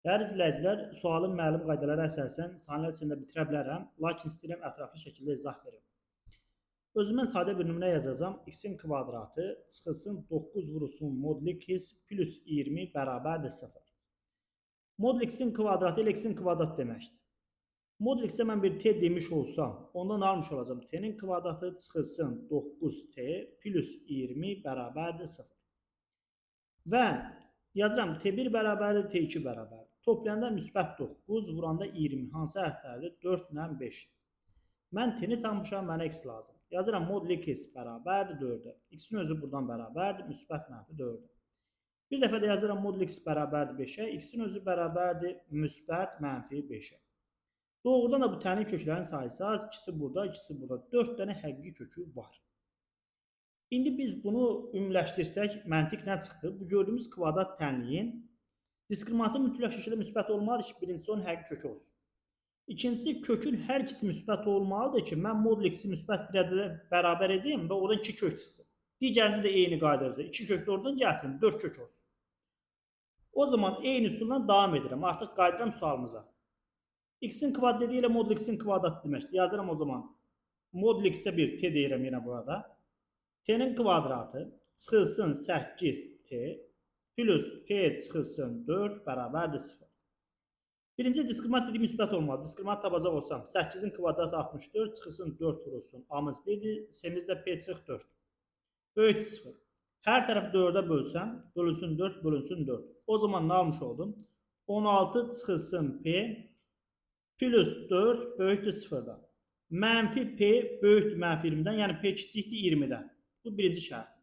Dəyərli izləyicilər, sualın məlum qaydalara əsasən saniyələr içində bitirə bilərəm, lakin istəyirəm ətraflı şəkildə izah verim. Özümdən sadə bir nümunə yazacağam. X-in kvadratı çıxılsın 9 vurulsun modul x plus 20 bərabərdir 0. Modul x-in kvadratı ilə x-in kvadratı deməkdir. Modul x-ə mən bir t demiş olsam, ondan almış olacağım. T-nin kvadratı çıxılsın 9t plus 20 bərabərdir 0. Və yazıram T1 bərabərdir, T2 bərabərdir. Toplayanda müsbət 9, vuranda 20. Hansı əhədlərdir? 4 ilə 5. Mən T-ni tapmışam, mənə x lazım. Yazıram modul x bərabərdir 4-ə. X-in özü buradan bərabərdir, müsbət mənfi 4-ə. Bir dəfə də yazıram modul x bərabərdir 5-ə. X-in özü bərabərdir, müsbət mənfi 5-ə. Doğrudan da bu tənin köklərin sayısı az. İkisi burada, ikisi burada. 4 dənə həqiqi kökü var. İndi biz bunu ümumiləşdirsək, məntiq nə çıxdı? Bu gördüyümüz kvadrat tənliyin diskriminantı mütləq şəkildə müsbət olmalıdır ki, birincisi onun həqiqi kökü olsun. İkincisi, kökün hər ikisi müsbət olmalıdır ki, mən modul x-i müsbət bir ədədə bərabər edeyim və oradan 2 kök çıxsın. Digərində də eyni qayda üzrə 2 kök də oradan gəlsin, 4 kök olsun. O zaman eyni üsuldan davam edirəm. Artıq qayıdıram sualımıza. X-in kvadratı ilə modul x-in kvadratı deməkdir. Yazıram o zaman. Modul x-ə bir t deyirəm yenə burada. T-nin kvadratı çıxılsın 8t plus p çıxılsın 4 bərabərdir 0. Birinci diskriminant dediğim müsbət olmalı. Diskriminant tapacaq olsam 8-in kvadratı 64 çıxılsın 4 vurulsun. A-mız 1'dir. S-imizdə p çıx 4. Böyük 0. Hər tərəfi 4'ə bölsəm, bölünsün 4, bölünsün 4. O zaman nə almış oldum? 16 çıxılsın p plus 4 böyükdür 0'dan. Mənfi p böyükdür mənfi 20'dən, yəni p kiçikdir 20'dən. Bu birinci şərt.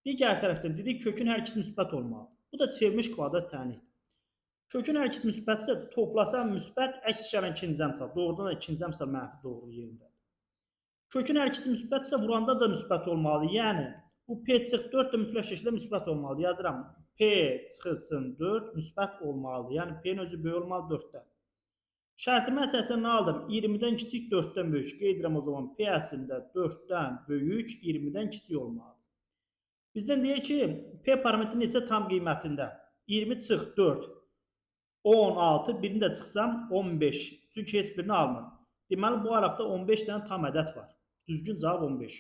Digər tərəfdən dedik, kökün hər ikisi müsbət olmalı. Bu da çevrilmiş kvadrat tənlikdir. Kökün hər ikisi müsbətsə, toplasam müsbət, əks işarən ikinci əmsal. Doğrudan da ikinci əmsal mənfi doğru yerindədir. Kökün hər ikisi müsbətsə, vuranda da müsbət olmalı. Yəni, bu p çıx 4 də mütləq şəkildə müsbət olmalı. Yazıram, p çıxılsın 4 müsbət olmalıdır. Yəni, p-nin özü böyük olmalı 4-dən. Şərtimə əsasən nə aldım? 20-dən kiçik 4-dən böyük. Qeyd edirəm o zaman p əslində 4-dən böyük, 20-dən kiçik olmalıdır. Bizdən deyir ki, p parametri neçə tam qiymətində? 20 çıx 4, 16, birini də çıxsam 15. Çünki heç birini almır. Deməli, bu araqda 15 dənə tam ədəd var. Düzgün cavab 15.